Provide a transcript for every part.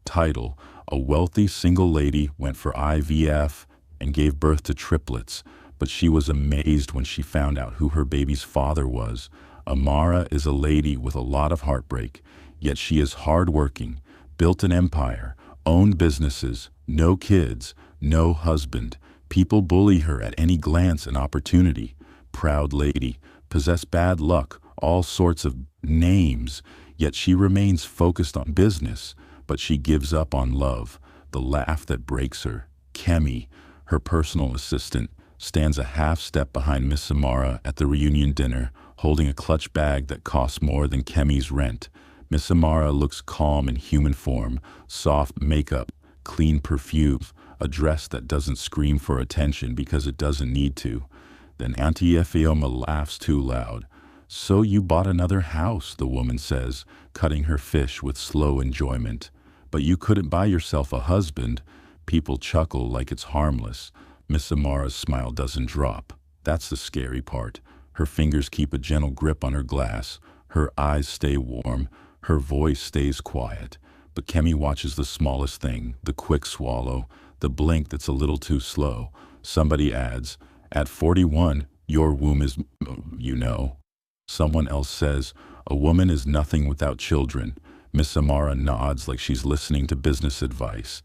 Title: A wealthy single lady went for IVF and gave birth to triplets, but she was amazed when she found out who her baby's father was. Amara is a lady with a lot of heartbreak, yet she is hardworking, built an empire, owned businesses, no kids, no husband. People bully her at any glance and opportunity. Proud lady, possess bad luck, all sorts of names, yet she remains focused on business, but she gives up on love, the laugh that breaks her. Kemi, her personal assistant, stands a half step behind Miss Amara at the reunion dinner, holding a clutch bag that costs more than Kemi's rent. Miss Amara looks calm in human form, soft makeup, clean perfume, a dress that doesn't scream for attention because it doesn't need to. Then Auntie Efeoma laughs too loud. "So you bought another house," the woman says, cutting her fish with slow enjoyment. "But you couldn't buy yourself a husband." People chuckle like it's harmless. Miss Amara's smile doesn't drop. That's the scary part. Her fingers keep a gentle grip on her glass. Her eyes stay warm. Her voice stays quiet. But Kemi watches the smallest thing, the quick swallow, the blink that's a little too slow. Somebody adds, "At 41, your womb is, you know." Someone else says, "A woman is nothing without children." Miss Amara nods like she's listening to business advice.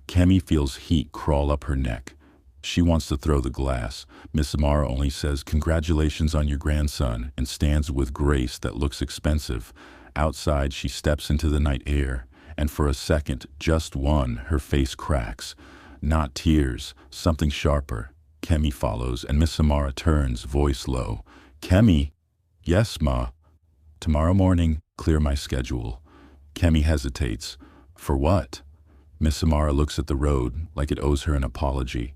Kemi feels heat crawl up her neck. She wants to throw the glass. Miss Amara only says, "Congratulations on your grandson," and stands with grace that looks expensive. Outside, she steps into the night air, and for a second, just one, her face cracks. Not tears, something sharper. Kemi follows, and Miss Amara turns, voice low. "Kemi?" "Yes, Ma." "Tomorrow morning, clear my schedule." Kemi hesitates. "For what?" Miss Amara looks at the road like it owes her an apology.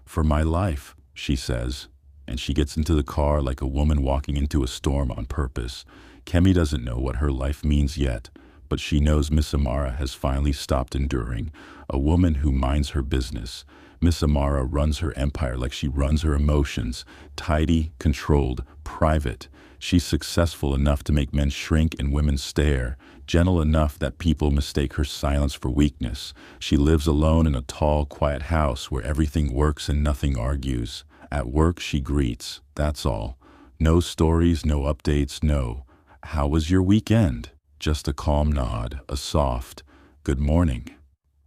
"For my life," she says, and she gets into the car like a woman walking into a storm on purpose. Kemi doesn't know what her life means yet, but she knows Miss Amara has finally stopped enduring. A woman who minds her business. Miss Amara runs her empire like she runs her emotions. Tidy, controlled, private. She's successful enough to make men shrink and women stare. Gentle enough that people mistake her silence for weakness. She lives alone in a tall, quiet house where everything works and nothing argues. At work, she greets. That's all. No stories, no updates, no. "How was your weekend?" Just a calm nod, a soft, "Good morning."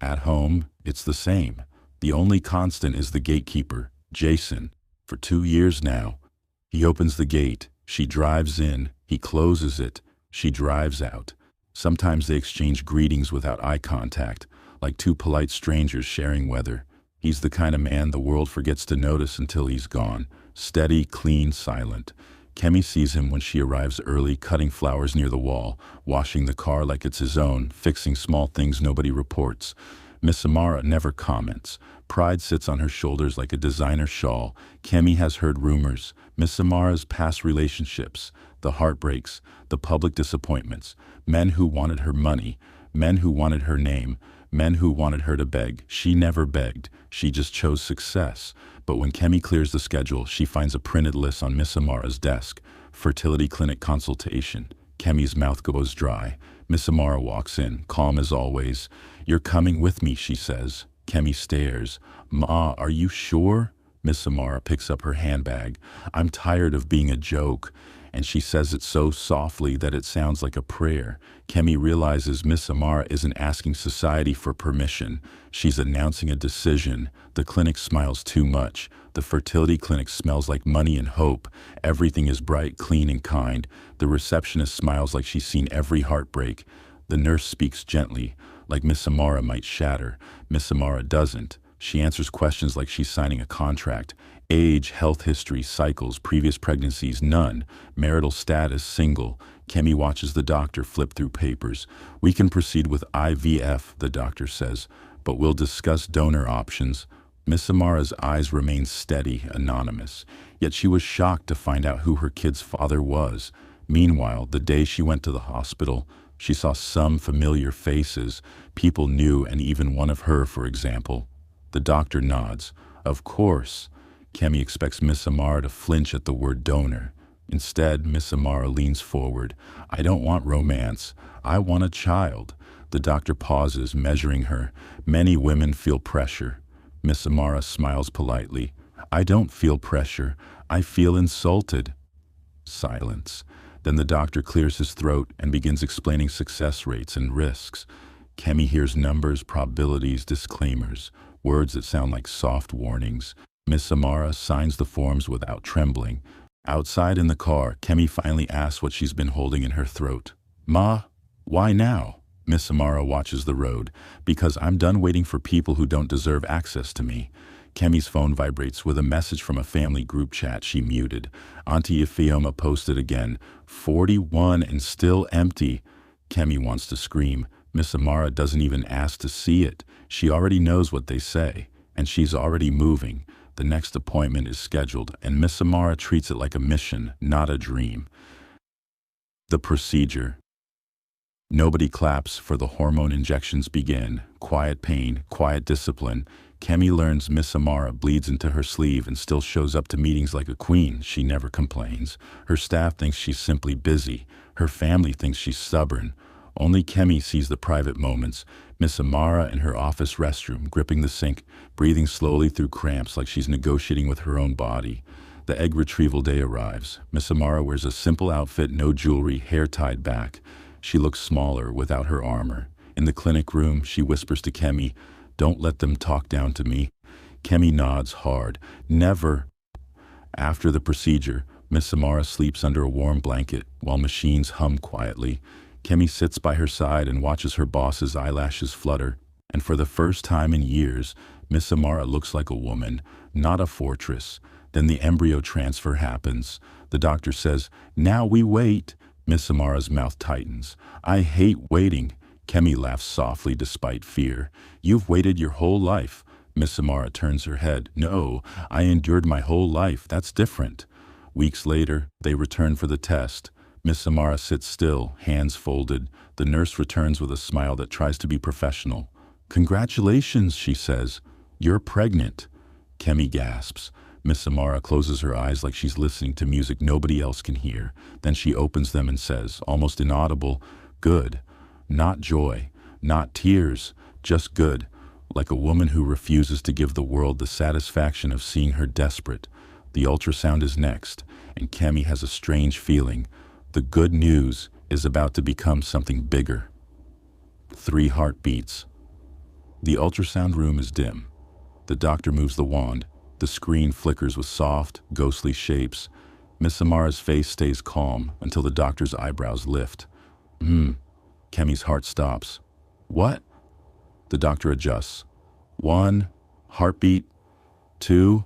At home, it's the same. The only constant is the gatekeeper, Jason. For 2 years now. He opens the gate. She drives in. He closes it. She drives out. Sometimes they exchange greetings without eye contact, like two polite strangers sharing weather. He's the kind of man the world forgets to notice until he's gone. Steady, clean, silent. Kemi sees him when she arrives early, cutting flowers near the wall, washing the car like it's his own, fixing small things nobody reports. Miss Amara never comments. Pride sits on her shoulders like a designer shawl. Kemi has heard rumors. Miss Amara's past relationships, the heartbreaks, the public disappointments, men who wanted her money, men who wanted her name, men who wanted her to beg. She never begged. She just chose success. But when Kemi clears the schedule, she finds a printed list on Miss Amara's desk. Fertility clinic consultation. Kemi's mouth goes dry. Miss Amara walks in, calm as always. "You're coming with me," she says. Kemi stares. "Ma, are you sure?" Miss Amara picks up her handbag. "I'm tired of being a joke." And she says it so softly that it sounds like a prayer. Kemi realizes Miss Amara isn't asking society for permission. She's announcing a decision. The clinic smiles too much. The fertility clinic smells like money and hope. Everything is bright, clean, and kind. The receptionist smiles like she's seen every heartbreak. The nurse speaks gently, like Miss Amara might shatter. Miss Amara doesn't. She answers questions like she's signing a contract. Age, health history, cycles, previous pregnancies, none. Marital status, single. Kemi watches the doctor flip through papers. "We can proceed with IVF," the doctor says, "but we'll discuss donor options." Miss Amara's eyes remain steady, anonymous. Yet she was shocked to find out who her kid's father was. Meanwhile, the day she went to the hospital, she saw some familiar faces. People knew, and even one of her, for example. The doctor nods. "Of course." Kemi expects Miss Amara to flinch at the word donor. Instead, Miss Amara leans forward. "I don't want romance. I want a child." The doctor pauses, measuring her. Many women feel pressure. Miss Amara smiles politely. I don't feel pressure. I feel insulted. Silence. Then the doctor clears his throat and begins explaining success rates and risks. Kemi hears numbers, probabilities, disclaimers, words that sound like soft warnings. Miss Amara signs the forms without trembling. Outside in the car, Kemi finally asks what she's been holding in her throat. Ma, why now? Miss Amara watches the road. Because I'm done waiting for people who don't deserve access to me. Kemi's phone vibrates with a message from a family group chat she muted. Auntie Ifeoma posted again, 41 and still empty. Kemi wants to scream. Miss Amara doesn't even ask to see it. She already knows what they say, and she's already moving. The next appointment is scheduled, and Miss Amara treats it like a mission, not a dream. The procedure. Nobody claps for the hormone injections begin. Quiet pain, quiet discipline. Kemi learns Miss Amara bleeds into her sleeve and still shows up to meetings like a queen. She never complains. Her staff thinks she's simply busy. Her family thinks she's stubborn. Only Kemi sees the private moments. Miss Amara in her office restroom, gripping the sink, breathing slowly through cramps like she's negotiating with her own body. The egg retrieval day arrives. Miss Amara wears a simple outfit, no jewelry, hair tied back. She looks smaller without her armor. In the clinic room, she whispers to Kemi, "Don't let them talk down to me." Kemi nods hard. "Never." After the procedure, Miss Amara sleeps under a warm blanket while machines hum quietly. Kemi sits by her side and watches her boss's eyelashes flutter. And for the first time in years, Miss Amara looks like a woman, not a fortress. Then the embryo transfer happens. The doctor says, "Now we wait." Miss Amara's mouth tightens. "I hate waiting." Kemi laughs softly despite fear. "You've waited your whole life." Miss Amara turns her head. "No, I endured my whole life. That's different." Weeks later, they return for the test. Miss Amara sits still, hands folded. The nurse returns with a smile that tries to be professional. "Congratulations," she says. "You're pregnant." Kemi gasps. Miss Amara closes her eyes like she's listening to music nobody else can hear. Then she opens them and says, almost inaudible, "Good." Not joy, not tears, just good. Like a woman who refuses to give the world the satisfaction of seeing her desperate. The ultrasound is next, and Kemi has a strange feeling. The good news is about to become something bigger. 3 heartbeats. The ultrasound room is dim. The doctor moves the wand. The screen flickers with soft, ghostly shapes. Miss Amara's face stays calm until the doctor's eyebrows lift. Kemi's heart stops. "What?" The doctor adjusts. 1, heartbeat. 2,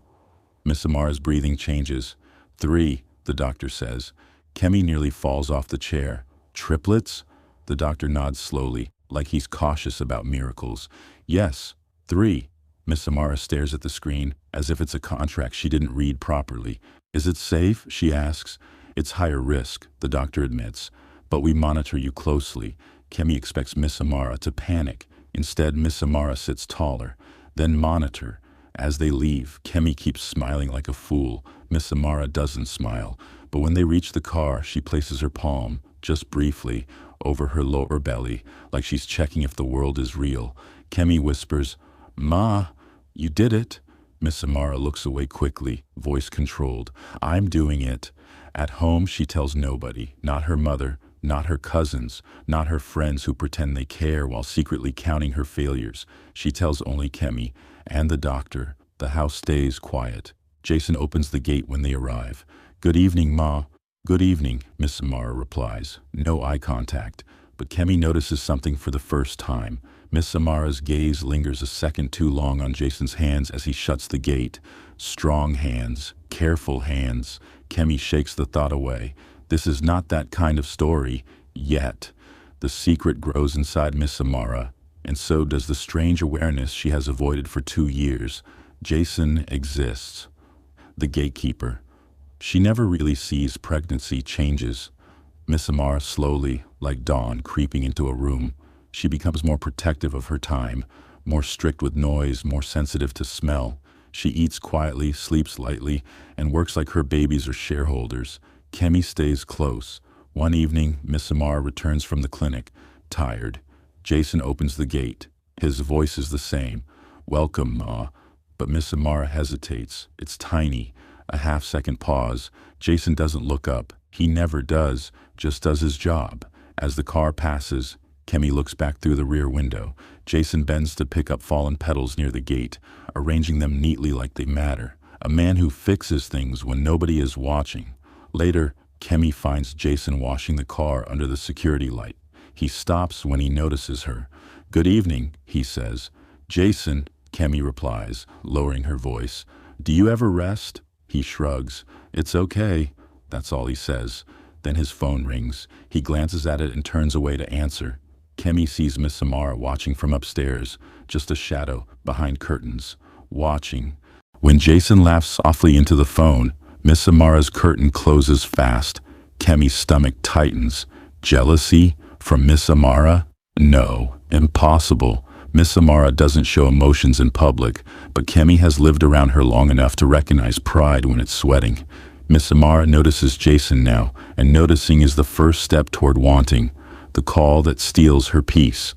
Miss Amara's breathing changes. 3, the doctor says. Kemi nearly falls off the chair. "Triplets?" The doctor nods slowly, like he's cautious about miracles. "Yes, 3. Miss Amara stares at the screen, as if it's a contract she didn't read properly. "Is it safe?" she asks. "It's higher risk," the doctor admits. "But we monitor you closely." Kemi expects Miss Amara to panic. Instead, Miss Amara sits taller. Then monitor. As they leave, Kemi keeps smiling like a fool. Miss Amara doesn't smile. But when they reach the car, she places her palm, just briefly, over her lower belly, like she's checking if the world is real. Kemi whispers, "Ma, you did it." Miss Amara looks away quickly, voice controlled. "I'm doing it." At home, she tells nobody, not her mother, not her cousins, not her friends who pretend they care while secretly counting her failures. She tells only Kemi and the doctor. The house stays quiet. Jason opens the gate when they arrive. "Good evening, Ma." "Good evening," Miss Amara replies. No eye contact. But Kemi notices something for the first time. Miss Amara's gaze lingers a second too long on Jason's hands as he shuts the gate. Strong hands, careful hands. Kemi shakes the thought away. This is not that kind of story, yet. The secret grows inside Miss Amara, and so does the strange awareness she has avoided for 2 years. Jason exists. The gatekeeper. She never really sees pregnancy changes. Miss Amara slowly, like dawn creeping into a room. She becomes more protective of her time, more strict with noise, more sensitive to smell. She eats quietly, sleeps lightly, and works like her babies are shareholders. Kemi stays close. One evening, Miss Amara returns from the clinic, tired. Jason opens the gate. His voice is the same. "Welcome, Ma." But Miss Amara hesitates. It's tiny. A half-second pause. Jason doesn't look up. He never does, just does his job. As the car passes, Kemi looks back through the rear window. Jason bends to pick up fallen petals near the gate, arranging them neatly like they matter. A man who fixes things when nobody is watching. Later, Kemi finds Jason washing the car under the security light. He stops when he notices her. "Good evening," he says. "Jason," Kemi replies, lowering her voice. "Do you ever rest?" He shrugs. "It's okay." That's all he says. Then his phone rings. He glances at it and turns away to answer. Kemi sees Miss Amara watching from upstairs, just a shadow behind curtains, watching. When Jason laughs softly into the phone, Miss Amara's curtain closes fast. Kemi's stomach tightens. Jealousy from Miss Amara? No, impossible. Miss Amara doesn't show emotions in public, but Kemi has lived around her long enough to recognize pride when it's sweating. Miss Amara notices Jason now, and noticing is the first step toward wanting, the call that steals her peace.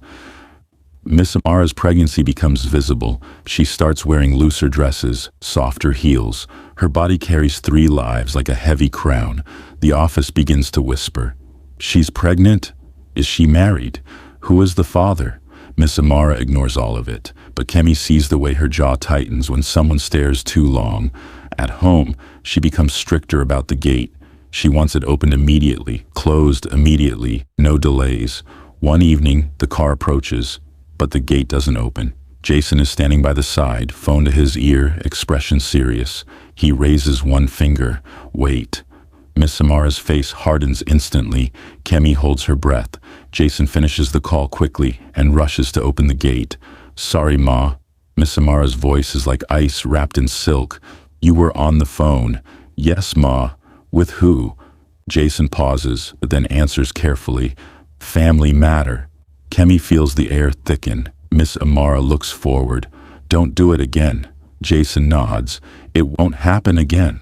Miss Amara's pregnancy becomes visible. She starts wearing looser dresses, softer heels. Her body carries 3 lives like a heavy crown. The office begins to whisper. She's pregnant? Is she married? Who is the father? Miss Amara ignores all of it, but Kemi sees the way her jaw tightens when someone stares too long. At home, she becomes stricter about the gate. She wants it opened immediately, closed immediately, no delays. One evening, the car approaches, but the gate doesn't open. Jason is standing by the side, phone to his ear, expression serious. He raises one finger. Wait. Miss Amara's face hardens instantly. Kemi holds her breath. Jason finishes the call quickly and rushes to open the gate. "Sorry, Ma." Miss Amara's voice is like ice wrapped in silk. "You were on the phone." "Yes, Ma." "With who?" Jason pauses, but then answers carefully. "Family matter." Kemi feels the air thicken. Miss Amara looks forward. "Don't do it again." Jason nods. "It won't happen again."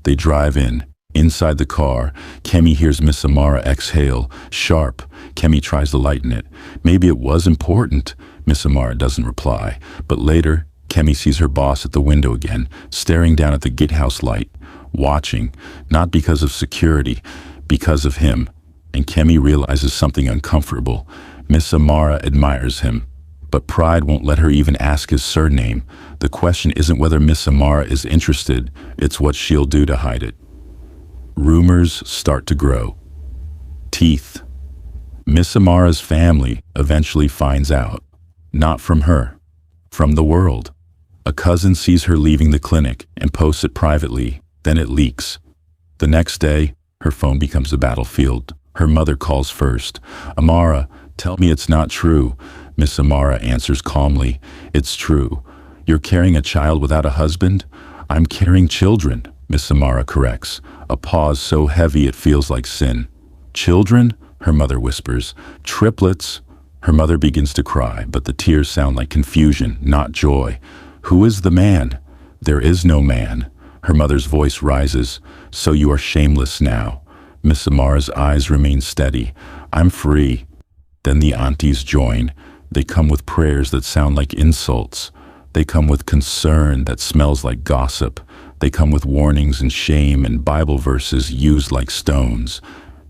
They drive in. Inside the car, Kemi hears Miss Amara exhale, sharp. Kemi tries to lighten it. "Maybe it was important." Miss Amara doesn't reply. But later, Kemi sees her boss at the window again, staring down at the gatehouse light, watching, not because of security, because of him. And Kemi realizes something uncomfortable. Miss Amara admires him, but pride won't let her even ask his surname. The question isn't whether Miss Amara is interested, it's what she'll do to hide it. Rumors start to grow. Teeth. Miss Amara's family eventually finds out. Not from her, from the world. A cousin sees her leaving the clinic and posts it privately, then it leaks. The next day, her phone becomes a battlefield. Her mother calls first. "Amara, tell me it's not true." Miss Amara answers calmly. "It's true. You're carrying a child without a husband?" "I'm carrying children," Miss Amara corrects. A pause so heavy it feels like sin. "Children?" her mother whispers. "Triplets." Her mother begins to cry, but the tears sound like confusion, not joy. "Who is the man?" "There is no man." Her mother's voice rises. "So you are shameless now." Miss Amara's eyes remain steady. "I'm free." Then the aunties join. They come with prayers that sound like insults. They come with concern that smells like gossip. They come with warnings and shame and Bible verses used like stones.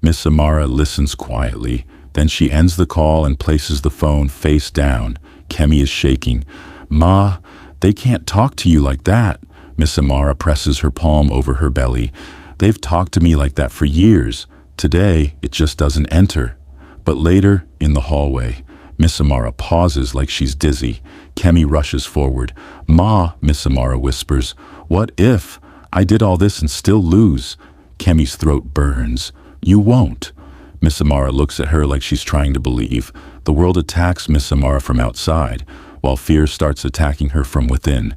Miss Amara listens quietly. Then she ends the call and places the phone face down. Kemi is shaking. "Ma, they can't talk to you like that." Miss Amara presses her palm over her belly. "They've talked to me like that for years. Today, it just doesn't enter." But later, in the hallway, Miss Amara pauses like she's dizzy. Kemi rushes forward. "Ma," Miss Amara whispers, "what if I did all this and still lose?" Kemi's throat burns. "You won't." Miss Amara looks at her like she's trying to believe. The world attacks Miss Amara from outside, while fear starts attacking her from within.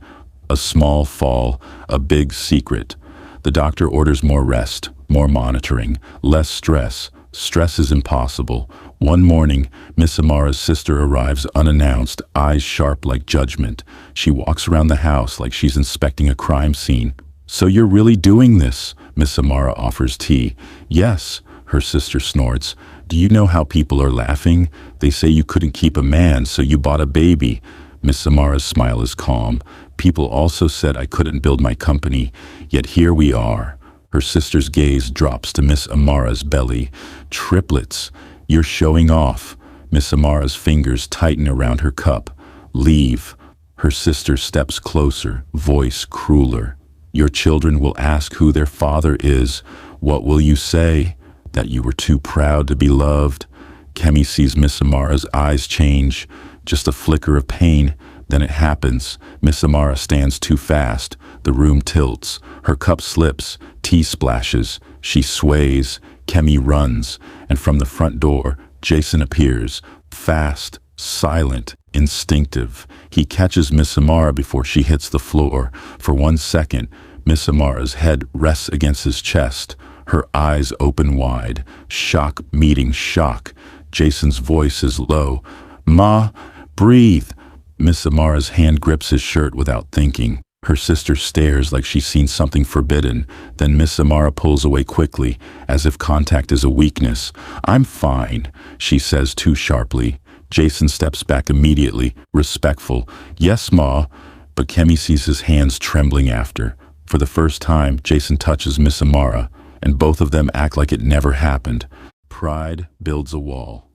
A small fall, a big secret. The doctor orders more rest, more monitoring, less stress. Stress is impossible. One morning, Miss Amara's sister arrives unannounced, eyes sharp like judgment. She walks around the house like she's inspecting a crime scene. "So you're really doing this?" Miss Amara offers tea. "Yes," her sister snorts. Do you know how people are laughing? They say you couldn't keep a man, so you bought a baby. Miss Amara's smile is calm. People also said I couldn't build my company, yet here we are. Her sister's gaze drops to Miss Amara's belly. Triplets, you're showing off. Miss Amara's fingers tighten around her cup. Leave. Her sister steps closer, voice crueler. Your children will ask who their father is. What will you say? That you were too proud to be loved? Kemi sees Miss Amara's eyes change. Just a flicker of pain. Then it happens. Miss Amara stands too fast. The room tilts. Her cup slips. Tea splashes. She sways. Kemi runs. And from the front door, Jason appears. Fast, silent, instinctive. He catches Miss Amara before she hits the floor. For 1 second, Miss Amara's head rests against his chest. Her eyes open wide. Shock meeting shock. Jason's voice is low. Ma, breathe. Miss Amara's hand grips his shirt without thinking. Her sister stares like she's seen something forbidden. Then Miss Amara pulls away quickly, as if contact is a weakness. I'm fine, she says too sharply. Jason steps back immediately, respectful. Yes, Ma. But Kemi sees his hands trembling after. For the first time, Jason touches Miss Amara, and both of them act like it never happened. Pride builds a wall.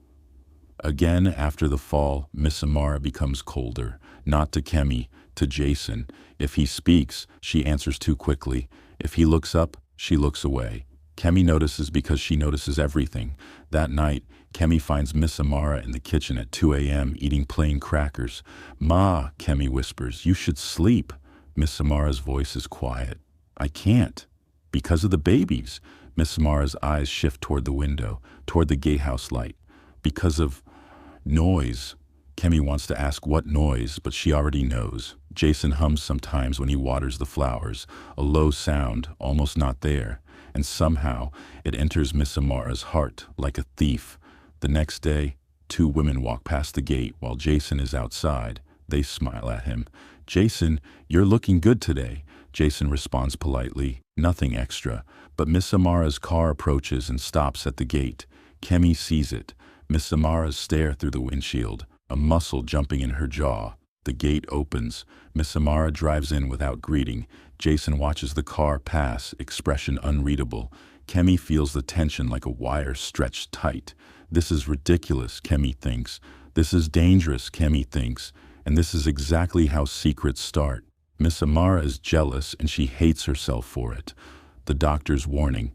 Again, after the fall, Miss Amara becomes colder. Not to Kemi, to Jason. If he speaks, she answers too quickly. If he looks up, she looks away. Kemi notices because she notices everything. That night, Kemi finds Miss Amara in the kitchen at 2 a.m. eating plain crackers. Ma, Kemi whispers, you should sleep. Miss Amara's voice is quiet. I can't. Because of the babies. Miss Amara's eyes shift toward the window, toward the gatehouse light. Because of noise. Kemi wants to ask what noise, but she already knows. Jason hums sometimes when he waters the flowers, a low sound, almost not there, and somehow it enters Miss Amara's heart like a thief. The next day, 2 women walk past the gate while Jason is outside. They smile at him. Jason, you're looking good today. Jason responds politely, nothing extra, but Miss Amara's car approaches and stops at the gate. Kemi sees it. Miss Amara's stare through the windshield, a muscle jumping in her jaw. The gate opens. Miss Amara drives in without greeting. Jason watches the car pass, expression unreadable. Kemi feels the tension like a wire stretched tight. This is ridiculous, Kemi thinks. This is dangerous, Kemi thinks. And this is exactly how secrets start. Miss Amara is jealous and she hates herself for it. The doctor's warning.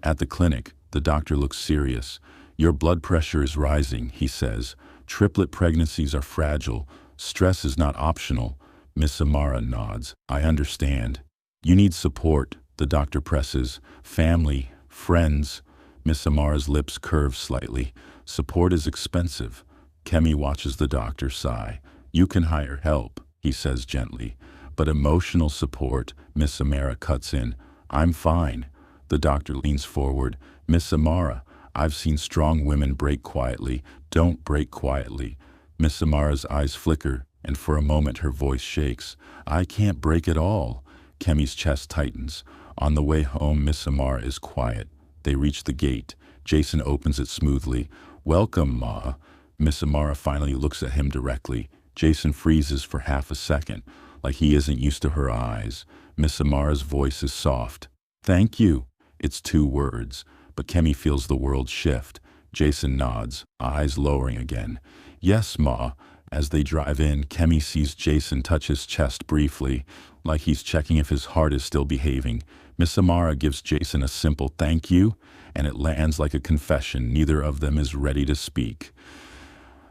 At the clinic, the doctor looks serious. Your blood pressure is rising, he says. Triplet pregnancies are fragile. Stress is not optional. Miss Amara nods. I understand. You need support, the doctor presses. Family, friends. Miss Amara's lips curve slightly. Support is expensive. Kemi watches the doctor sigh. You can hire help, he says gently. But emotional support, Miss Amara cuts in. I'm fine. The doctor leans forward. Miss Amara, I've seen strong women break quietly. Don't break quietly. Miss Amara's eyes flicker, and for a moment her voice shakes. I can't break at all. Kemi's chest tightens. On the way home, Miss Amara is quiet. They reach the gate. Jason opens it smoothly. Welcome, Ma. Miss Amara finally looks at him directly. Jason freezes for half a second, like he isn't used to her eyes. Miss Amara's voice is soft. Thank you. It's 2 words, but Kemi feels the world shift. Jason nods, eyes lowering again. Yes, Ma. As they drive in, Kemi sees Jason touch his chest briefly, like he's checking if his heart is still behaving. Miss Amara gives Jason a simple thank you, and it lands like a confession. Neither of them is ready to speak.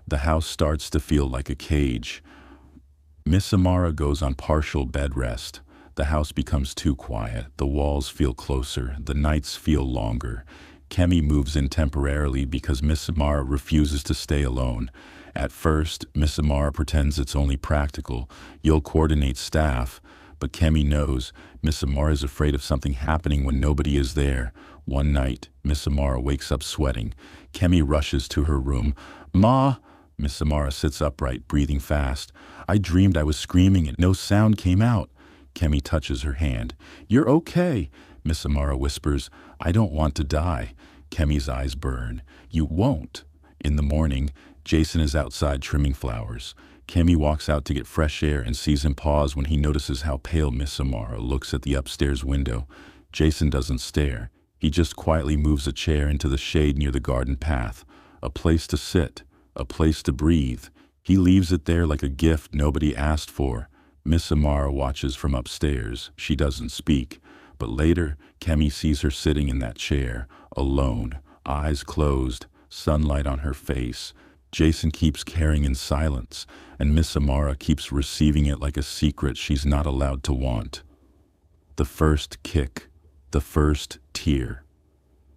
The house starts to feel like a cage. Miss Amara goes on partial bed rest. The house becomes too quiet. The walls feel closer. The nights feel longer. Kemi moves in temporarily because Miss Amara refuses to stay alone. At first, Miss Amara pretends it's only practical. You'll coordinate staff. But Kemi knows Miss Amara is afraid of something happening when nobody is there. One night, Miss Amara wakes up sweating. Kemi rushes to her room. Ma! Miss Amara sits upright, breathing fast. I dreamed I was screaming and no sound came out. Kemi touches her hand. You're okay, Miss Amara whispers. I don't want to die. Kemi's eyes burn. You won't. In the morning, Jason is outside trimming flowers. Kemi walks out to get fresh air and sees him pause when he notices how pale Miss Amara looks at the upstairs window. Jason doesn't stare. He just quietly moves a chair into the shade near the garden path. A place to sit, a place to breathe. He leaves it there like a gift nobody asked for. Miss Amara watches from upstairs. She doesn't speak. But later, Kemi sees her sitting in that chair, alone, eyes closed, sunlight on her face. Jason keeps caring in silence, and Miss Amara keeps receiving it like a secret she's not allowed to want. The first kick, the first tear.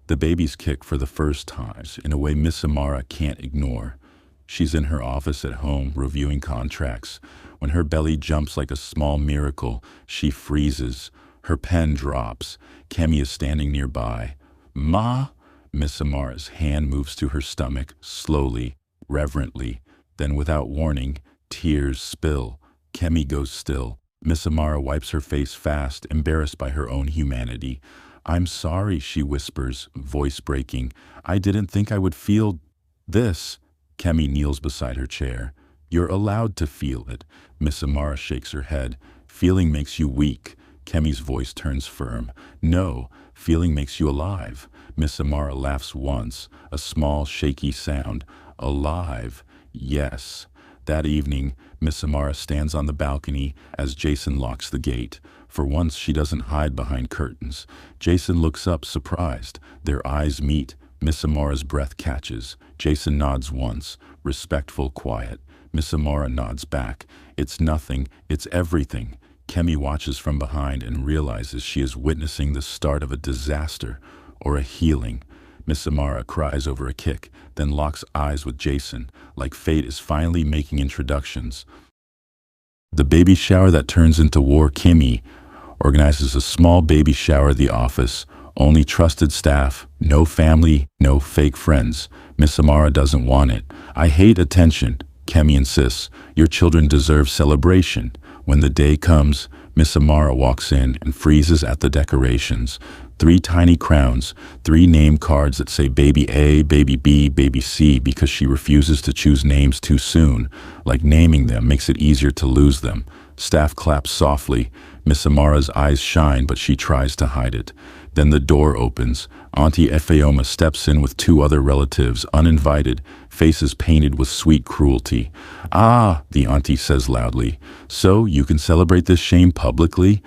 The baby's kick for the first times, in a way Miss Amara can't ignore. She's in her office at home, reviewing contracts. When her belly jumps like a small miracle, she freezes. Her pen drops. Kemi is standing nearby. "Ma?" Miss Amara's hand moves to her stomach, slowly, reverently. Then without warning, tears spill. Kemi goes still. Miss Amara wipes her face fast, embarrassed by her own humanity. "I'm sorry," she whispers, voice breaking. "I didn't think I would feel this." Kemi kneels beside her chair. "You're allowed to feel it." Miss Amara shakes her head. "Feeling makes you weak." Kemi's voice turns firm. "No, feeling makes you alive." Miss Amara laughs once, a small, shaky sound. "Alive, yes." That evening, Miss Amara stands on the balcony as Jason locks the gate. For once, she doesn't hide behind curtains. Jason looks up, surprised. Their eyes meet. Miss Amara's breath catches. Jason nods once, respectful, quiet. Miss Amara nods back. "It's nothing, it's everything." Kemi watches from behind and realizes she is witnessing the start of a disaster or a healing. Miss Amara cries over a kick, then locks eyes with Jason, like fate is finally making introductions. The baby shower that turns into war. Kemi organizes a small baby shower at the office. Only trusted staff, no family, no fake friends. Miss Amara doesn't want it. "I hate attention," Kemi insists. "Your children deserve celebration." When the day comes, Miss Amara walks in and freezes at the decorations. 3 tiny crowns, 3 name cards that say Baby A, Baby B, Baby C, because she refuses to choose names too soon. Like naming them makes it easier to lose them. Staff claps softly. Miss Amara's eyes shine, but she tries to hide it. Then the door opens. Auntie Efeoma steps in with 2 other relatives, uninvited, faces painted with sweet cruelty. "Ah," the auntie says loudly. "So you can celebrate this shame publicly?"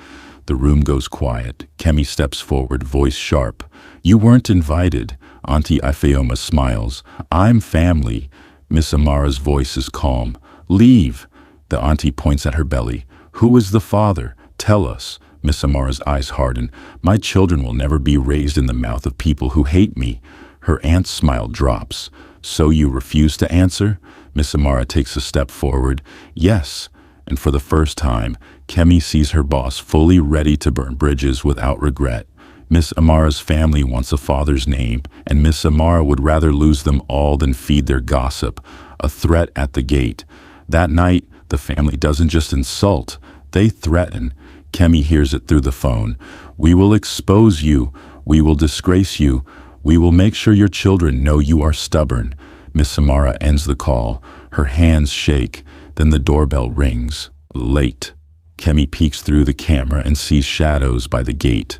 The room goes quiet. Kemi steps forward, voice sharp. "You weren't invited." Auntie Efeoma smiles. "I'm family." Miss Amara's voice is calm. "Leave." The auntie points at her belly. "Who is the father? Tell us." Miss Amara's eyes harden. "My children will never be raised in the mouth of people who hate me." Her aunt's smile drops. "So you refuse to answer?" Miss Amara takes a step forward. "Yes." And for the first time, Kemi sees her boss fully ready to burn bridges without regret. Miss Amara's family wants a father's name, and Miss Amara would rather lose them all than feed their gossip. A threat at the gate. That night, the family doesn't just insult, they threaten. Kemi hears it through the phone. "We will expose you. We will disgrace you. We will make sure your children know you are stubborn." Miss Amara ends the call. Her hands shake. Then the doorbell rings. Late. Kemi peeks through the camera and sees shadows by the gate.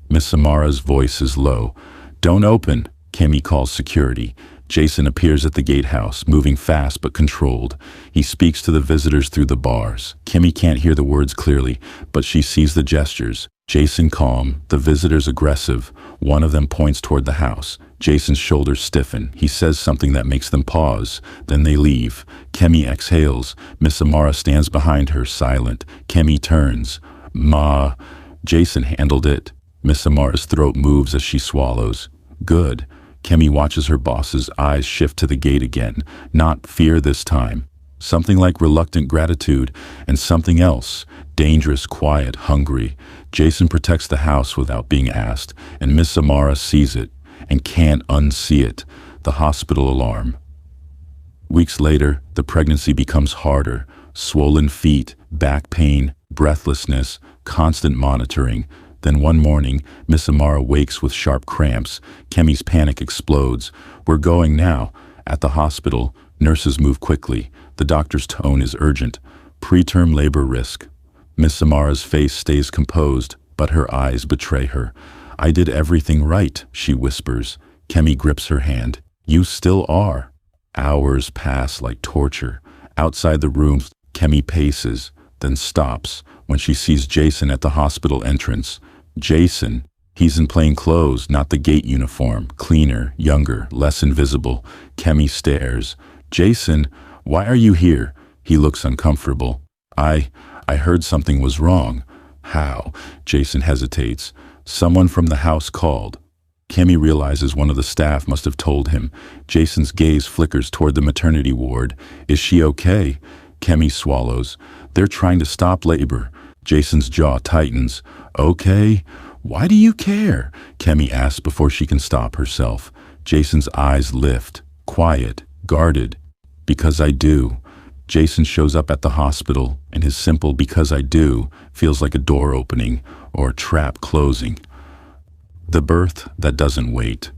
Miss Amara's voice is low. "Don't open." Kemi calls security. Jason appears at the gatehouse, moving fast but controlled. He speaks to the visitors through the bars. Kemi can't hear the words clearly, but she sees the gestures. Jason calm, the visitors aggressive. One of them points toward the house. Jason's shoulders stiffen. He says something that makes them pause. Then they leave. Kemi exhales. Miss Amara stands behind her, silent. Kemi turns. "Ma." Jason handled it. Miss Amara's throat moves as she swallows. "Good." Kemi watches her boss's eyes shift to the gate again. Not fear this time. Something like reluctant gratitude, and something else. Dangerous, quiet, hungry. Jason protects the house without being asked, and Miss Amara sees it, and can't unsee it. The hospital alarm. Weeks later, the pregnancy becomes harder. Swollen feet, back pain, breathlessness, constant monitoring. Then one morning, Miss Amara wakes with sharp cramps. Kemi's panic explodes. "We're going now." At the hospital, nurses move quickly. The doctor's tone is urgent. "Preterm labor risk." Miss Amara's face stays composed, but her eyes betray her. "I did everything right," she whispers. Kemi grips her hand. "You still are." Hours pass like torture. Outside the room, Kemi paces, then stops when she sees Jason at the hospital entrance. Jason, he's in plain clothes, not the gate uniform, cleaner, younger, less invisible. Kemi stares. "Jason, why are you here?" He looks uncomfortable. I heard something was wrong." "How?" Jason hesitates. "Someone from the house called." Kemi realizes one of the staff must have told him. Jason's gaze flickers toward the maternity ward. "Is she okay?" Kemi swallows. "They're trying to stop labor." Jason's jaw tightens. "Okay? Why do you care?" Kemi asks before she can stop herself. Jason's eyes lift, quiet, guarded. "Because I do." Jason shows up at the hospital, and his simple "because I do" feels like a door opening or a trap closing. The birth that doesn't wait.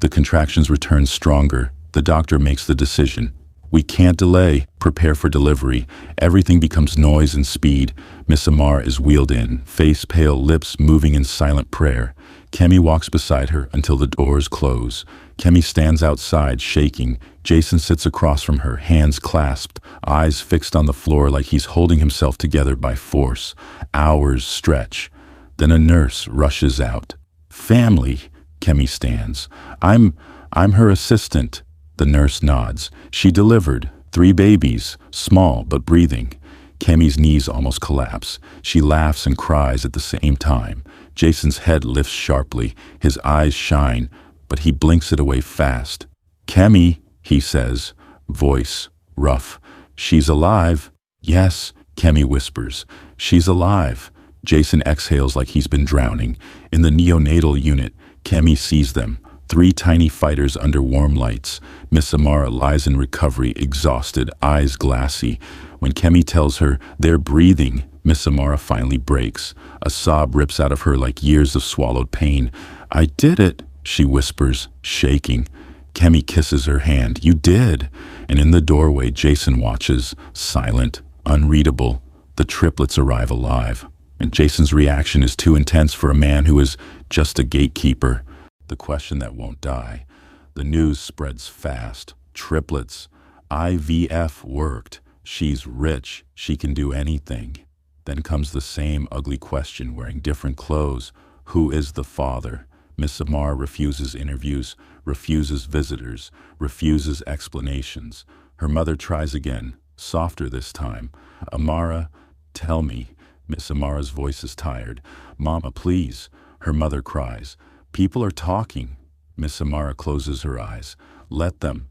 The contractions return stronger. The doctor makes the decision. "We can't delay. Prepare for delivery." Everything becomes noise and speed. Miss Amar is wheeled in, face pale, lips moving in silent prayer. Kemi walks beside her until the doors close. Kemi stands outside, shaking. Jason sits across from her, hands clasped, eyes fixed on the floor like he's holding himself together by force. Hours stretch. Then a nurse rushes out. "Family," Kemi stands. I'm her assistant." The nurse nods. "She delivered 3 babies, small but breathing." Kemi's knees almost collapse. She laughs and cries at the same time. Jason's head lifts sharply. His eyes shine, but he blinks it away fast. "Kemi," he says, voice rough. "She's alive." "Yes," Kemi whispers. "She's alive." Jason exhales like he's been drowning. In the neonatal unit, Kemi sees them. 3 tiny fighters under warm lights. Miss Amara lies in recovery, exhausted, eyes glassy. When Kemi tells her they're breathing, Miss Amara finally breaks. A sob rips out of her like years of swallowed pain. "I did it," she whispers, shaking. Kemi kisses her hand. "You did." And in the doorway, Jason watches, silent, unreadable. The triplets arrive alive. And Jason's reaction is too intense for a man who is just a gatekeeper. The question that won't die. The news spreads fast. Triplets. IVF worked. She's rich. She can do anything. Then comes the same ugly question, wearing different clothes. Who is the father? Miss Amar refuses interviews, refuses visitors, refuses explanations. Her mother tries again, softer this time. "Amara, tell me." Miss Amara's voice is tired. "Mama, please." Her mother cries. "People are talking." Miss Amara closes her eyes. "Let them."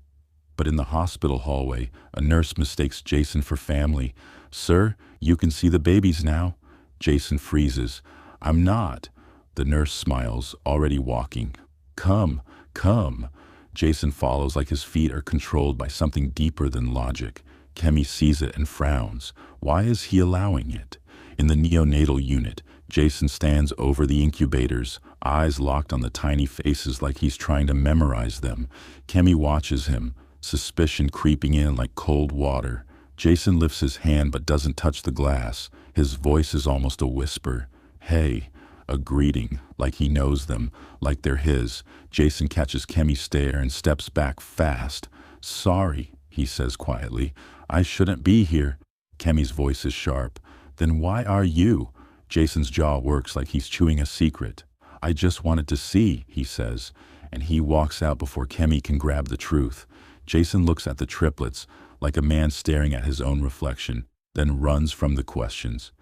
But in the hospital hallway, a nurse mistakes Jason for family. "Sir, you can see the babies now." Jason freezes. "I'm not." The nurse smiles, already walking. "Come, come." Jason follows like his feet are controlled by something deeper than logic. Kemi sees it and frowns. Why is he allowing it? In the neonatal unit, Jason stands over the incubators, eyes locked on the tiny faces like he's trying to memorize them. Kemi watches him, suspicion creeping in like cold water. Jason lifts his hand but doesn't touch the glass. His voice is almost a whisper. "Hey," a greeting, like he knows them, like they're his. Jason catches Kemi's stare and steps back fast. "Sorry," he says quietly. "I shouldn't be here." Kemi's voice is sharp. "Then why are you?" Jason's jaw works like he's chewing a secret. "I just wanted to see," he says, and he walks out before Kemi can grab the truth. Jason looks at the triplets, like a man staring at his own reflection, then runs from the questions.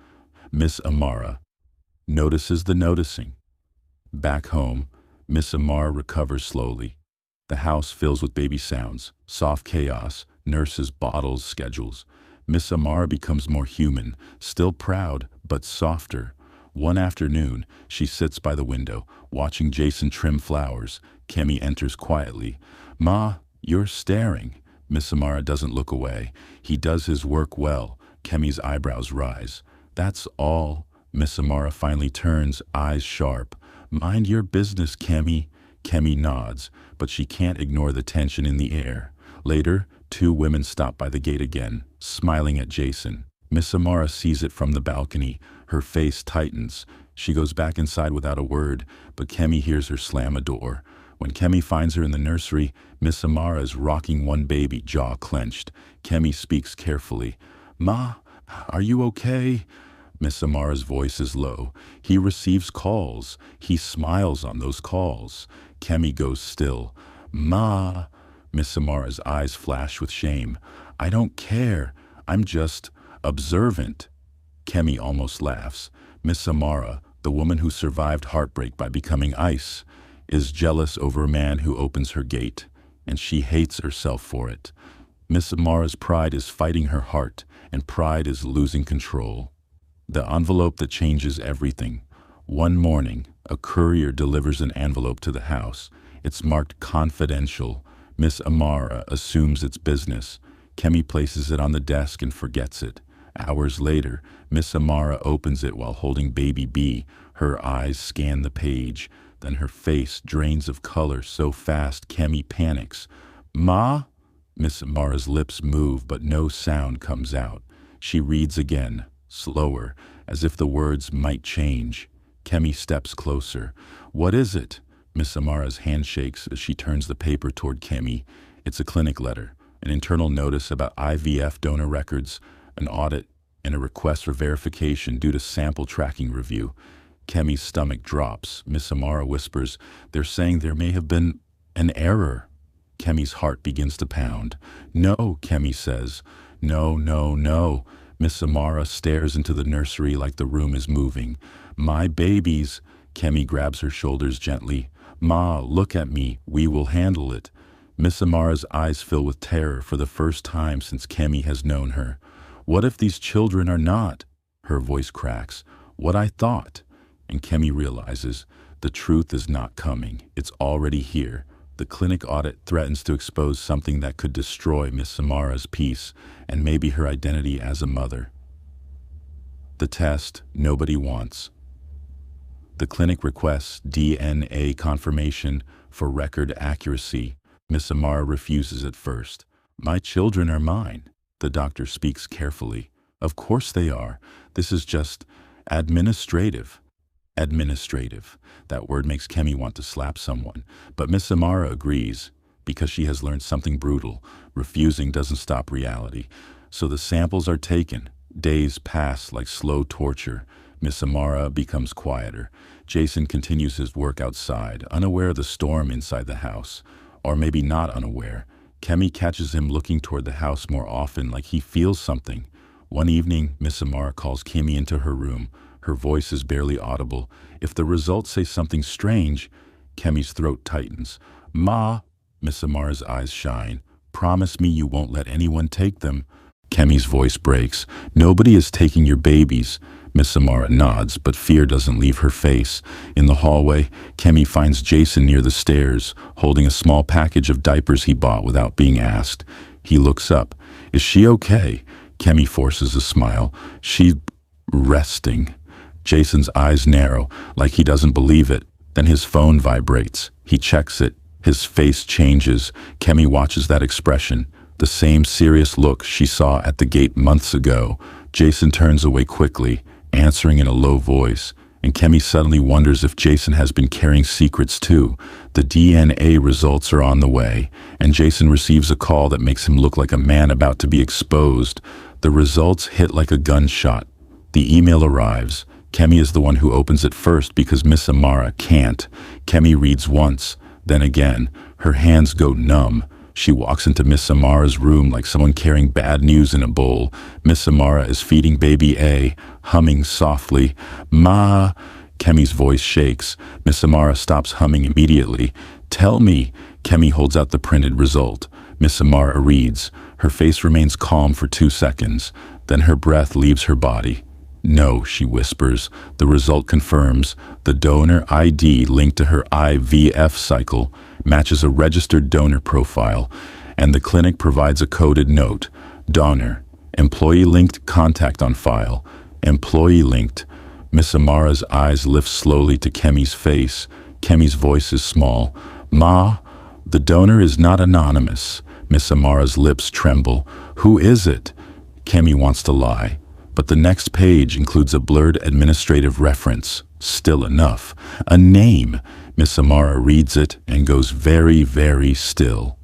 Miss Amara notices the noticing. Back home, Miss Amara recovers slowly. The house fills with baby sounds, soft chaos, nurses, bottles, schedules. Miss Amara becomes more human, still proud, but softer. One afternoon, she sits by the window, watching Jason trim flowers. Kemi enters quietly. "Ma, you're staring." Miss Amara doesn't look away. "He does his work well." Kemi's eyebrows rise. "That's all." Miss Amara finally turns, eyes sharp. Mind your business, Kemi. Kemi nods, but she can't ignore the tension in the air. Later, two women stop by the gate again, smiling at Jason. Miss Amara sees it from the balcony. Her face tightens. She goes back inside without a word, but Kemi hears her slam a door. When Kemi finds her in the nursery, Miss Amara is rocking one baby, jaw clenched. Kemi speaks carefully. "Ma, are you okay?" Miss Amara's voice is low. He receives calls. He smiles on those calls. Kemi goes still. "Ma." Miss Amara's eyes flash with shame. "I don't care. I'm just observant." Kemi almost laughs. Miss Amara, the woman who survived heartbreak by becoming ice, is jealous over a man who opens her gate, and she hates herself for it. Miss Amara's pride is fighting her heart, and pride is losing control. The envelope that changes everything. One morning, a courier delivers an envelope to the house. It's marked confidential. Miss Amara assumes it's business. Kemi places it on the desk and forgets it. Hours later, Miss Amara opens it while holding baby B. Her eyes scan the page. Then her face drains of color so fast Kemi panics. "Ma?" Miss Amara's lips move, but no sound comes out. She reads again, slower, as if the words might change. Kemi steps closer. "What is it?" Miss Amara's hand shakes as she turns the paper toward Kemi. It's a clinic letter, an internal notice about IVF donor records, an audit, and a request for verification due to sample tracking review. Kemi's stomach drops. Miss Amara whispers, "They're saying there may have been an error." Kemi's heart begins to pound. "No," Kemi says. "No, no, no." Miss Amara stares into the nursery like the room is moving. "My babies." Kemi grabs her shoulders gently. "Ma, look at me. We will handle it." Miss Amara's eyes fill with terror for the first time since Kemi has known her. "What if these children are not?" Her voice cracks. "What I thought." And Kemi realizes the truth is not coming. It's already here. The clinic audit threatens to expose something that could destroy Miss Samara's peace and maybe her identity as a mother. The test nobody wants. The clinic requests DNA confirmation for record accuracy. Miss Samara refuses at first. "My children are mine." The doctor speaks carefully. "Of course they are. This is just administrative." Administrative. That word makes Kemi want to slap someone. But Miss Samara agrees, because she has learned something brutal. Refusing doesn't stop reality. So the samples are taken. Days pass like slow torture. Miss Samara becomes quieter. Jason continues his work outside, unaware of the storm inside the house. Or maybe not unaware. Kemi catches him looking toward the house more often, like he feels something. One evening, Miss Samara calls Kemi into her room. Her voice is barely audible. If the results say something strange, Kemi's throat tightens. "Ma," Miss Samara's eyes shine. "Promise me you won't let anyone take them." Kemi's voice breaks. "Nobody is taking your babies." Miss Samara nods, but fear doesn't leave her face. In the hallway, Kemi finds Jason near the stairs, holding a small package of diapers he bought without being asked. He looks up. "Is she okay?" Kemi forces a smile. "She's resting." Jason's eyes narrow, like he doesn't believe it. Then his phone vibrates. He checks it. His face changes. Kemi watches that expression, the same serious look she saw at the gate months ago. Jason turns away quickly, answering in a low voice, and Kemi suddenly wonders if Jason has been carrying secrets too. The DNA results are on the way, and Jason receives a call that makes him look like a man about to be exposed. The results hit like a gunshot. The email arrives. Kemi is the one who opens it first because Miss Samara can't. Kemi reads once, then again. Her hands go numb. She walks into Miss Samara's room like someone carrying bad news in a bowl. Miss Samara is feeding baby A, humming softly. "Ma." Kemi's voice shakes. Miss Samara stops humming immediately. "Tell me." Kemi holds out the printed result. Miss Samara reads. Her face remains calm for 2 seconds. Then her breath leaves her body. "No," she whispers. The result confirms the donor ID linked to her IVF cycle matches a registered donor profile, and the clinic provides a coded note. "Donor. Employee-linked contact on file. Employee-linked. Miss Amara's eyes lift slowly to Kemi's face. Kemi's voice is small. Ma, the donor is not anonymous. Miss Amara's lips tremble. Who is it? Kemi wants to lie, but the next page includes a blurred administrative reference. Still enough. A name. Miss Amara reads it and goes very, very still.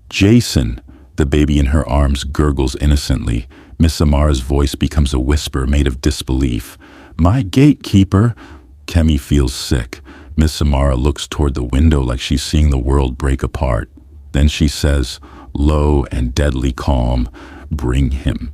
Jason. The baby in her arms gurgles innocently. Miss Amara's voice becomes a whisper made of disbelief. My gatekeeper. Kemi feels sick. Miss Amara looks toward the window like she's seeing the world break apart. Then she says, low and deadly calm, bring him.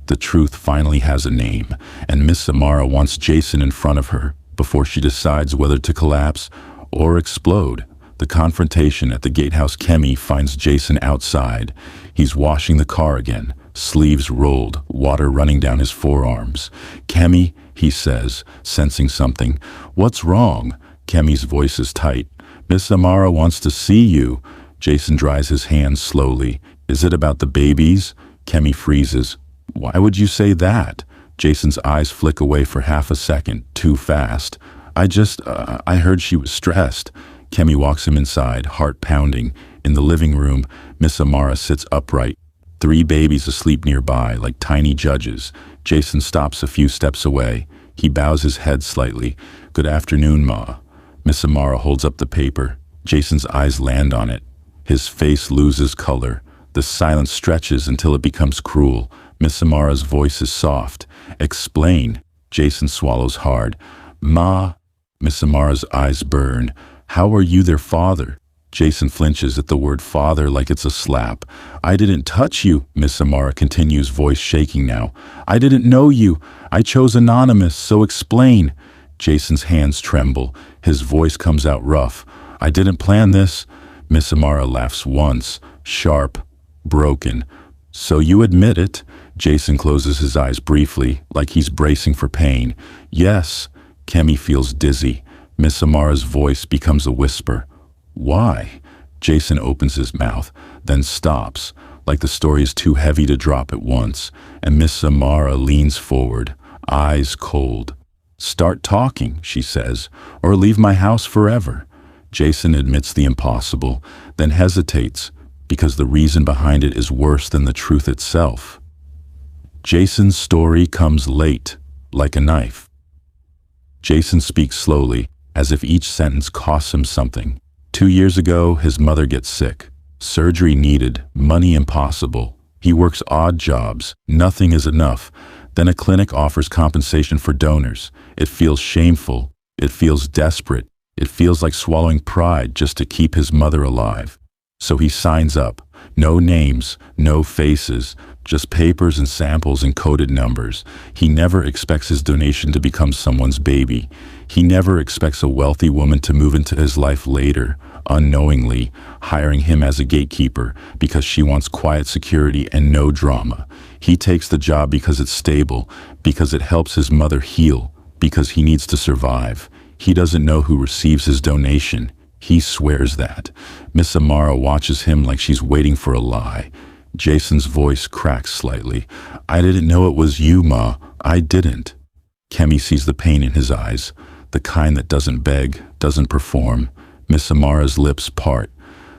The truth finally has a name, and Miss Amara wants Jason in front of her before she decides whether to collapse or explode. The confrontation at the gatehouse. Kemi finds Jason outside. He's washing the car again, sleeves rolled, water running down his forearms. Kemi, he says, sensing something. What's wrong? Kemi's voice is tight. Miss Amara wants to see you. Jason dries his hands slowly. Is it about the babies? Kemi freezes. Why would you say that? Jason's eyes flick away for half a second, too fast. I heard she was stressed. Kemi walks him inside, heart pounding. In the living room, Miss Amara sits upright. 3 babies asleep nearby, like tiny judges. Jason stops a few steps away. He bows his head slightly. Good afternoon, Ma. Miss Amara holds up the paper. Jason's eyes land on it. His face loses color. The silence stretches until it becomes cruel. Miss Amara's voice is soft. Explain. Jason swallows hard. Ma. Miss Amara's eyes burn. How are you their father? Jason flinches at the word father like it's a slap. I didn't touch you, Miss Amara continues, voice shaking now. I didn't know you. I chose anonymous, so explain. Jason's hands tremble. His voice comes out rough. I didn't plan this. Miss Amara laughs once, sharp, broken. So you admit it? Jason closes his eyes briefly, like he's bracing for pain. Yes. Kemi feels dizzy. Miss Amara's voice becomes a whisper. Why? Jason opens his mouth, then stops, like the story is too heavy to drop at once, and Miss Amara leans forward, eyes cold. Start talking, she says, or leave my house forever. Jason admits the impossible, then hesitates, because the reason behind it is worse than the truth itself. Jason's story comes late, like a knife. Jason speaks slowly, as if each sentence costs him something. 2 years ago, his mother gets sick. Surgery needed, money impossible. He works odd jobs. Nothing is enough. Then a clinic offers compensation for donors. It feels shameful. It feels desperate. It feels like swallowing pride just to keep his mother alive. So he signs up. No names, no faces, just papers and samples and coded numbers. He never expects his donation to become someone's baby. He never expects a wealthy woman to move into his life later, unknowingly, hiring him as a gatekeeper because she wants quiet security and no drama. He takes the job because it's stable, because it helps his mother heal, because he needs to survive. He doesn't know who receives his donation. He swears that. Miss Amara watches him like she's waiting for a lie. Jason's voice cracks slightly. I didn't know it was you, Ma. I didn't. Kemi sees the pain in his eyes, the kind that doesn't beg, doesn't perform. Miss Amara's lips part.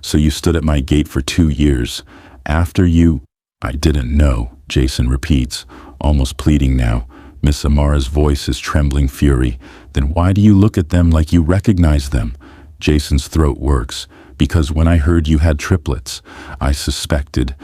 So you stood at my gate for 2 years. After you... I didn't know, Jason repeats, almost pleading now. Miss Amara's voice is trembling fury. Then why do you look at them like you recognize them? Jason's throat works. Because when I heard you had triplets, I suspected.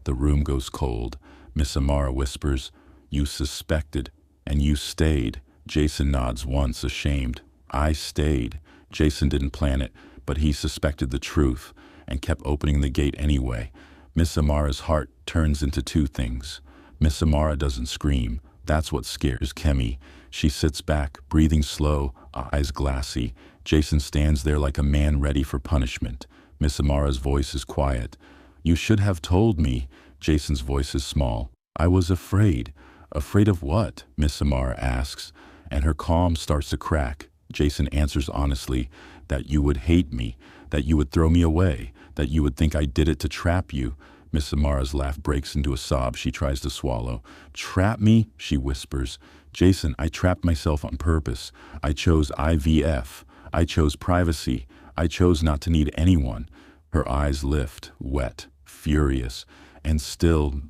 The room goes cold. Miss Amara whispers, you suspected, and you stayed. Jason nods once, ashamed. I stayed. Jason didn't plan it, but he suspected the truth, and kept opening the gate anyway. Miss Amara's heart turns into 2 things. Miss Amara doesn't scream. That's what scares Kemi. She sits back, breathing slow, eyes glassy. Jason stands there like a man ready for punishment. Miss Amara's voice is quiet. You should have told me. Jason's voice is small. I was afraid. Afraid of what? Miss Amara asks, and her calm starts to crack. Jason answers honestly, that you would hate me, that you would throw me away, that you would think I did it to trap you. Miss Amara's laugh breaks into a sob she tries to swallow. Trap me? She whispers. Jason, I trapped myself on purpose. I chose IVF. I chose privacy. I chose not to need anyone. Her eyes lift, wet, furious, and still,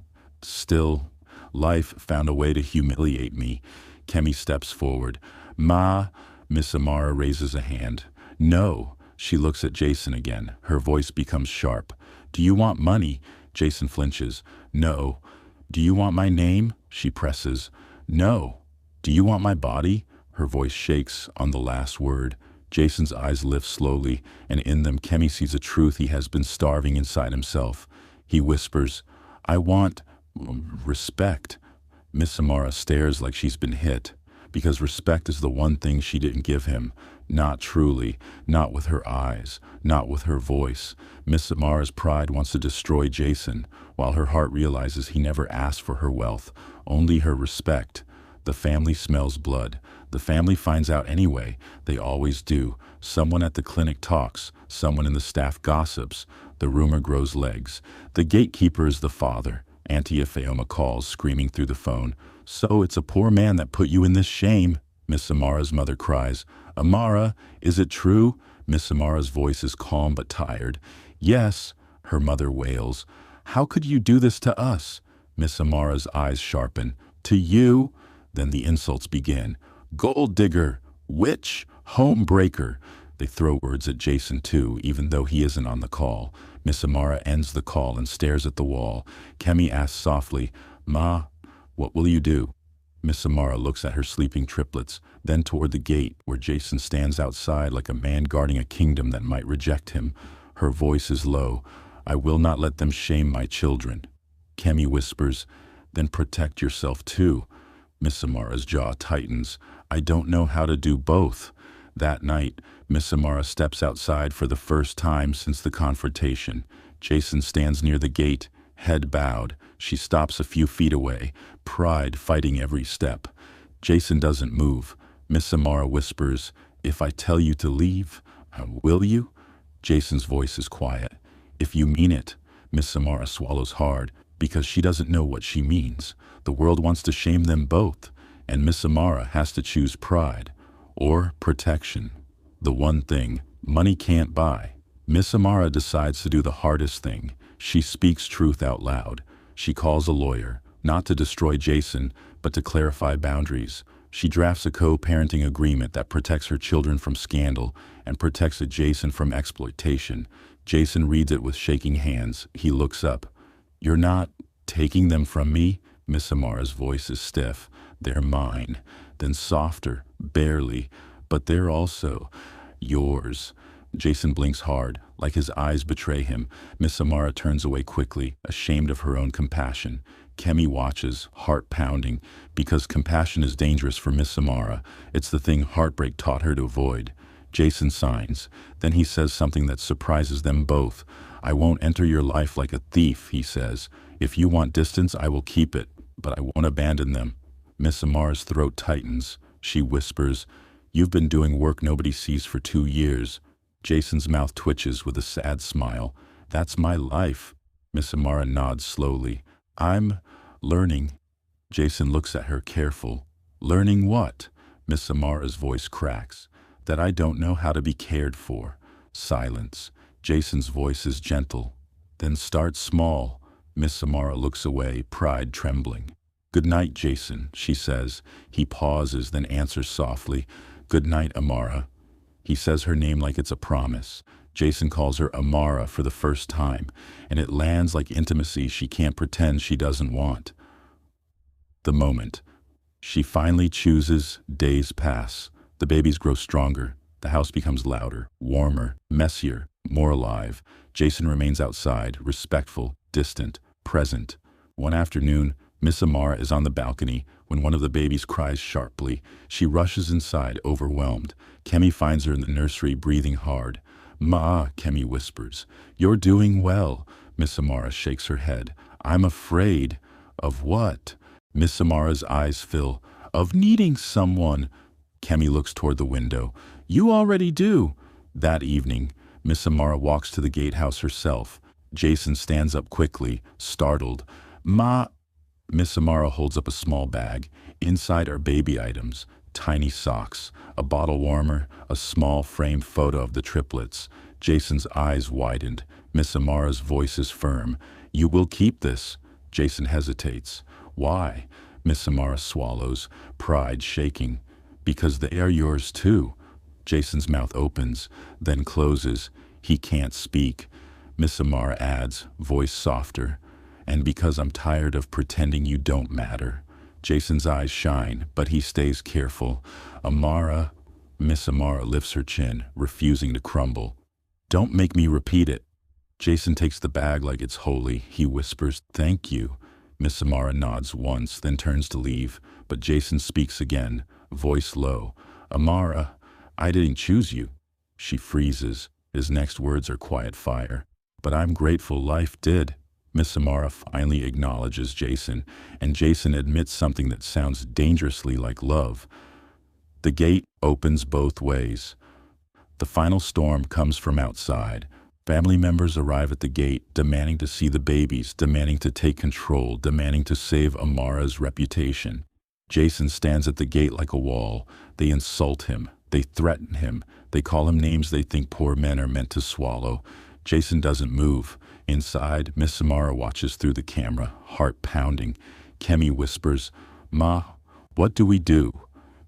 life found a way to humiliate me. Kemi steps forward. Ma, Miss Amara raises a hand. No. She looks at Jason again. Her voice becomes sharp. Do you want money? Jason flinches. No. Do you want my name? She presses. No. Do you want my body? Her voice shakes on the last word. Jason's eyes lift slowly, and in them Kemi sees a truth he has been starving inside himself. He whispers, I want respect. Miss Amara stares like she's been hit, because respect is the one thing she didn't give him. Not truly, not with her eyes, not with her voice. Miss Amara's pride wants to destroy Jason, while her heart realizes he never asked for her wealth, only her respect. The family smells blood. The family finds out anyway. They always do. Someone at the clinic talks. Someone in the staff gossips. The rumor grows legs. The gatekeeper is the father. Auntie Ifeoma calls, screaming through the phone. So it's a poor man that put you in this shame, Miss Amara's mother cries. Amara, is it true? Miss Amara's voice is calm but tired. Yes, her mother wails. How could you do this to us? Miss Amara's eyes sharpen. To you? Then the insults begin. Gold digger, witch, home breaker. They throw words at Jason too, even though he isn't on the call. Miss Amara ends the call and stares at the wall. Kemi asks softly, Ma, what will you do? Miss Amara looks at her sleeping triplets, then toward the gate where Jason stands outside like a man guarding a kingdom that might reject him. Her voice is low. I will not let them shame my children. Kemi whispers, then protect yourself too. Miss Amara's jaw tightens. I don't know how to do both. That night, Miss Amara steps outside for the first time since the confrontation. Jason stands near the gate, head bowed. She stops a few feet away, pride fighting every step. Jason doesn't move. Miss Amara whispers, if I tell you to leave, will you? Jason's voice is quiet. If you mean it. Miss Amara swallows hard, because she doesn't know what she means. The world wants to shame them both, and Miss Amara has to choose pride or protection. The one thing money can't buy. Miss Amara decides to do the hardest thing. She speaks truth out loud. She calls a lawyer, not to destroy Jason, but to clarify boundaries. She drafts a co-parenting agreement that protects her children from scandal and protects Jason from exploitation. Jason reads it with shaking hands. He looks up. You're not taking them from me? Miss Amara's voice is stiff. They're mine. Then softer, barely, but they're also yours. Jason blinks hard, like his eyes betray him. Miss Amara turns away quickly, ashamed of her own compassion. Kemi watches, heart pounding, because compassion is dangerous for Miss Amara. It's the thing heartbreak taught her to avoid. Jason signs. Then he says something that surprises them both. I won't enter your life like a thief, he says. If you want distance, I will keep it, but I won't abandon them. Miss Amara's throat tightens. She whispers, You've been doing work nobody sees for 2 years. Jason's mouth twitches with a sad smile. That's my life. Miss Amara nods slowly. I'm learning. Jason looks at her careful. Learning what? Miss Amara's voice cracks. That I don't know how to be cared for. Silence. Jason's voice is gentle. Then start small. Miss Amara looks away, pride trembling. Good night, Jason, she says. He pauses, then answers softly. Good night, Amara. He says her name like it's a promise. Jason calls her Amara for the first time, and it lands like intimacy she can't pretend she doesn't want. The moment. She finally chooses, days pass. The babies grow stronger. The house becomes louder, warmer, messier, more alive. Jason remains outside, respectful, distant, present. One afternoon, Miss Amara is on the balcony when one of the babies cries sharply. She rushes inside, overwhelmed. Kemi finds her in the nursery, breathing hard. Ma, Kemi whispers. You're doing well. Miss Amara shakes her head. I'm afraid. Of what? Miss Amara's eyes fill. Of needing someone. Kemi looks toward the window. You already do. That evening, Miss Amara walks to the gatehouse herself. Jason stands up quickly, startled. Ma. Miss Amara holds up a small bag. Inside are baby items, tiny socks, a bottle warmer, a small framed photo of the triplets. Jason's eyes widened. Miss Amara's voice is firm. You will keep this. Jason hesitates. Why? Miss Amara swallows, pride shaking. Because they are yours too. Jason's mouth opens, then closes. He can't speak. Miss Amara adds, voice softer. And because I'm tired of pretending you don't matter. Jason's eyes shine, but he stays careful. Amara. Miss Amara lifts her chin, refusing to crumble. Don't make me repeat it. Jason takes the bag like it's holy. He whispers, thank you. Miss Amara nods once, then turns to leave, but Jason speaks again, voice low. Amara, I didn't choose you. She freezes. His next words are quiet fire. But I'm grateful life did. Miss Amara finally acknowledges Jason, and Jason admits something that sounds dangerously like love. The gate opens both ways. The final storm comes from outside. Family members arrive at the gate, demanding to see the babies, demanding to take control, demanding to save Amara's reputation. Jason stands at the gate like a wall. They insult him. They threaten him. They call him names they think poor men are meant to swallow. Jason doesn't move. Inside, Miss Amara watches through the camera, heart pounding. Kemi whispers, Ma, what do we do?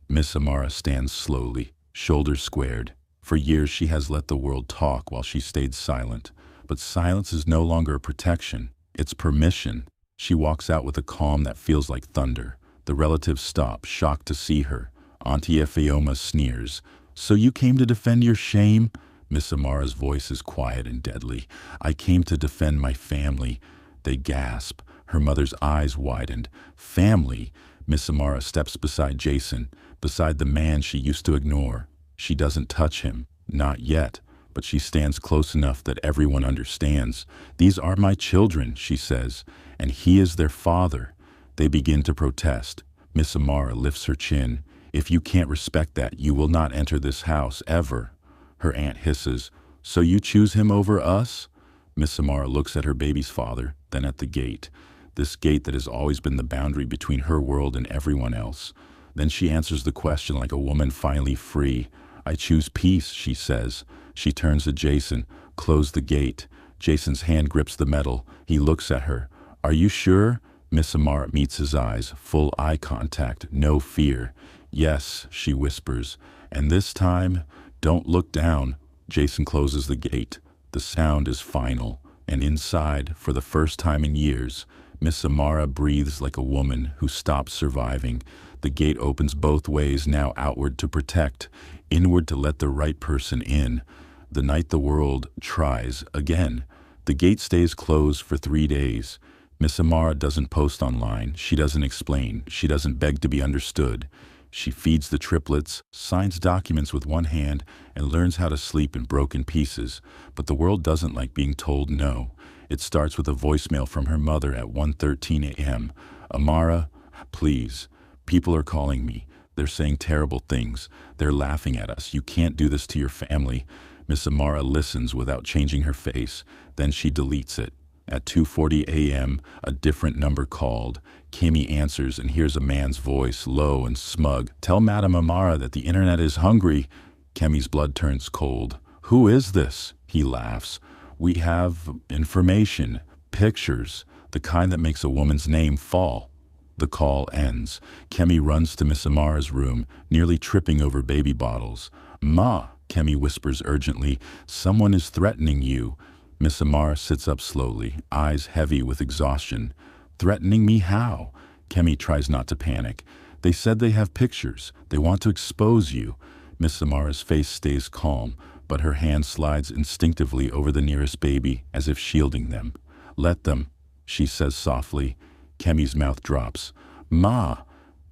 Miss Amara stands slowly, shoulders squared. For years she has let the world talk while she stayed silent. But silence is no longer protection. It's permission. She walks out with a calm that feels like thunder. The relatives stop, shocked to see her. Auntie Efeoma sneers. So you came to defend your shame? Miss Amara's voice is quiet and deadly. I came to defend my family. They gasp. Her mother's eyes widened. Family? Miss Amara steps beside Jason, beside the man she used to ignore. She doesn't touch him. Not yet. But she stands close enough that everyone understands. These are my children, she says, and he is their father. They begin to protest. Miss Amara lifts her chin. If you can't respect that, you will not enter this house, ever. Her aunt hisses, so you choose him over us? Miss Amara looks at her baby's father, then at the gate. This gate that has always been the boundary between her world and everyone else. Then she answers the question like a woman finally free. I choose peace, she says. She turns to Jason. Close the gate. Jason's hand grips the metal. He looks at her. Are you sure? Miss Amara meets his eyes, full eye contact, no fear. Yes, she whispers. And this time, don't look down. Jason closes the gate. The sound is final. And inside, for the first time in years, Miss Amara breathes like a woman who stops surviving. The gate opens both ways, now outward to protect, inward to let the right person in. The night the world tries again. The gate stays closed for 3 days. Miss Amara doesn't post online. She doesn't explain. She doesn't beg to be understood. She feeds the triplets, signs documents with one hand, and learns how to sleep in broken pieces. But the world doesn't like being told no. It starts with a voicemail from her mother at 1:13 a.m. Amara, please. People are calling me. They're saying terrible things. They're laughing at us. You can't do this to your family. Miss Amara listens without changing her face. Then she deletes it. At 2:40 a.m., a different number called. Kimmy answers and hears a man's voice, low and smug. Tell Madame Amara that the internet is hungry. Kemi's blood turns cold. Who is this? He laughs. We have information, pictures, the kind that makes a woman's name fall. The call ends. Kemi runs to Miss Amara's room, nearly tripping over baby bottles. Ma, Kemi whispers urgently, someone is threatening you. Miss Amara sits up slowly, eyes heavy with exhaustion. Threatening me how? Kemi tries not to panic. They said they have pictures. They want to expose you. Miss Amara's face stays calm, but her hand slides instinctively over the nearest baby, as if shielding them. Let them, she says softly. Kemi's mouth drops. Ma!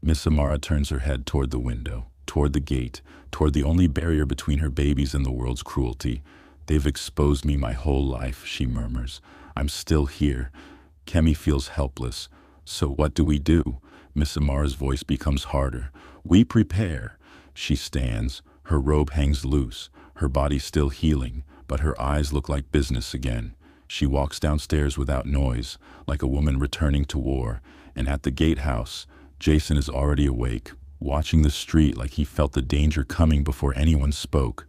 Miss Amara turns her head toward the window, toward the gate, toward the only barrier between her babies and the world's cruelty. They've exposed me my whole life, she murmurs. I'm still here. Kemi feels helpless. So what do we do? Miss Amara's voice becomes harder. We prepare. She stands. Her robe hangs loose, her body still healing, but her eyes look like business again. She walks downstairs without noise, like a woman returning to war, and at the gatehouse, Jason is already awake, watching the street like he felt the danger coming before anyone spoke.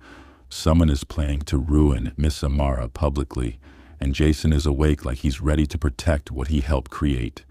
Someone is planning to ruin Miss Amara publicly, and Jason is awake like he's ready to protect what he helped create.